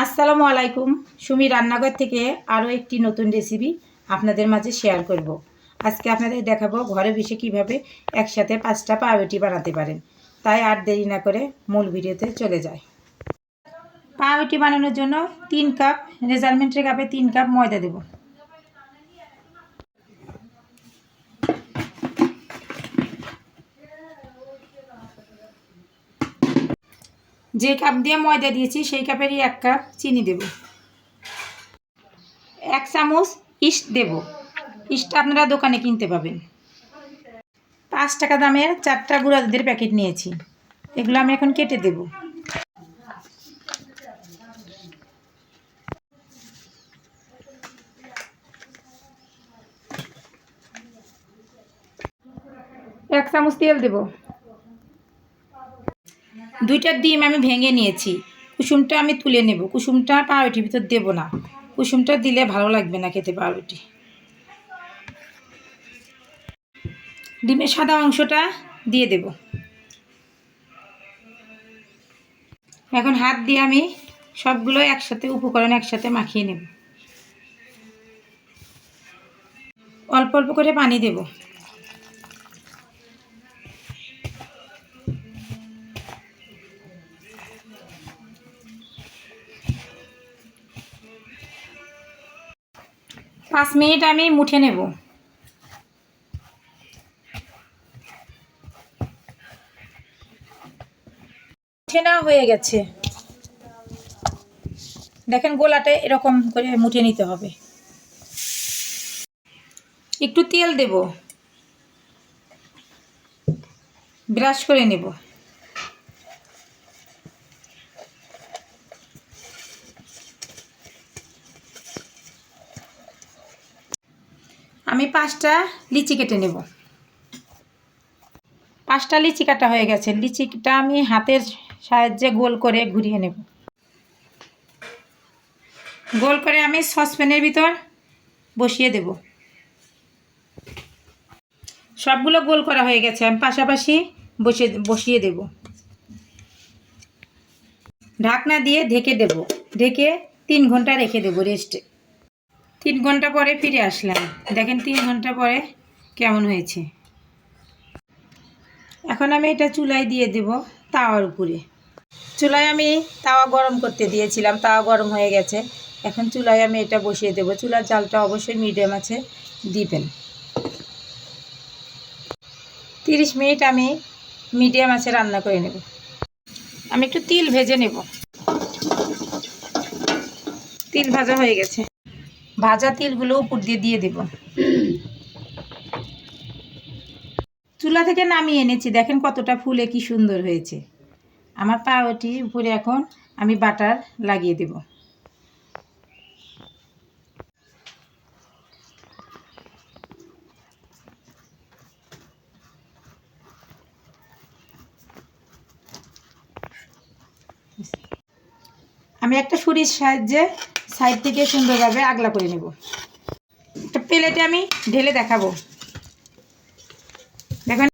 আসসালামু আলাইকুম। সুমি রান্নাঘর থেকে আরও একটি নতুন রেসিপি আপনাদের মাঝে শেয়ার করব। আজকে আপনাদের দেখাবো ঘরে বসে কিভাবে একসাথে 5টা পাউরুটি বানাতে পারেন। তাই আর দেরি না করে মূল ভিডিওতে চলে যায়। পাউরুটি বানানোর জন্য 3 কাপ মেজারমেন্টের কাপে 3 কাপ ময়দা দেব। যে কাপ দিয়ে ময়দা দিয়েছি সেই কাপেরই 1 কাপ চিনি দেব। 1 চামচ ইস্ট দেব। ইস্ট আপনারা দোকানে কিনতে পাবেন। 5 টাকা দামের 4টা গুঁড়া দুধের প্যাকেট নিয়েছি, এগুলো আমি এখন কেটে দেব। এক চামচ তেল দেব। 2টা ডিম আমি ভেঙে নিয়েছি, কুসুমটা আমি তুলে নেব। কুসুমটা পাউরুটির ভিতর দেব না, কুসুমটা দিলে ভালো লাগবে না খেতে পাউরুটি। ডিমের সাদা অংশটা দিয়ে দেব। এখন হাত দিয়ে আমি সবগুলো একসাথে উপকরণ একসাথে মাখিয়ে নেব। অল্প অল্প করে পানি দেব। পাঁচ মিনিট আমি মুঠে নেব। মুঠে নেওয়া হয়ে গেছে। দেখেন গোলাটা এরকম করে মুঠে নিতে হবে। একটু তেল দেব, ব্রাশ করে নেব। আমি 5টা লিচি কেটে নেব। 5টা লিচি কাটা হয়ে গেছে। লিচিটা আমি হাতের সাহায্যে গোল করে ঘুরিয়ে নেব। গোল করে আমি সসপ্যানের ভিতর বসিয়ে দেব। সবগুলো গোল করা হয়ে গেছে, আমি পাশাপাশি বসিয়ে দেব। ঢাকনা দিয়ে ঢেকে দেব। ঢেকে 3 ঘন্টা রেখে দেব রেস্টে। 3 ঘন্টা পরে ফিরে আসলাম। দেখেন 3 ঘন্টা পরে কেমন হয়েছে। এখন আমি এটা চুলায় দিয়ে দেব তাওয়ার উপরে। চুলায় আমি তাওয়া গরম করতে দিয়েছিলাম, তাওয়া গরম হয়ে গেছে। এখন চুলায় আমি এটা বসিয়ে দেব। চুলার জালটা অবশ্যই মিডিয়াম আছে দিবেন। 30 মিনিট আমি মিডিয়াম আছে রান্না করে নেব। আমি একটু তিল ভেজে নেব। তিল ভাজা হয়ে গেছে। ভাজা তিলগুলো উপর দিয়ে দেব। চুলা থেকে নামিয়ে এনেছি, দেখেন কতটা ফুলে কি সুন্দর হয়েছে। আমার পাউরুটির উপরে এখন আমি বাটার লাগিয়ে দেব। আমি একটা ছুরির সাহায্যে সাইড থেকে সুন্দরভাবে আগলা করে নেব। একটা প্লেটে আমি ঢেলে দেখাবো।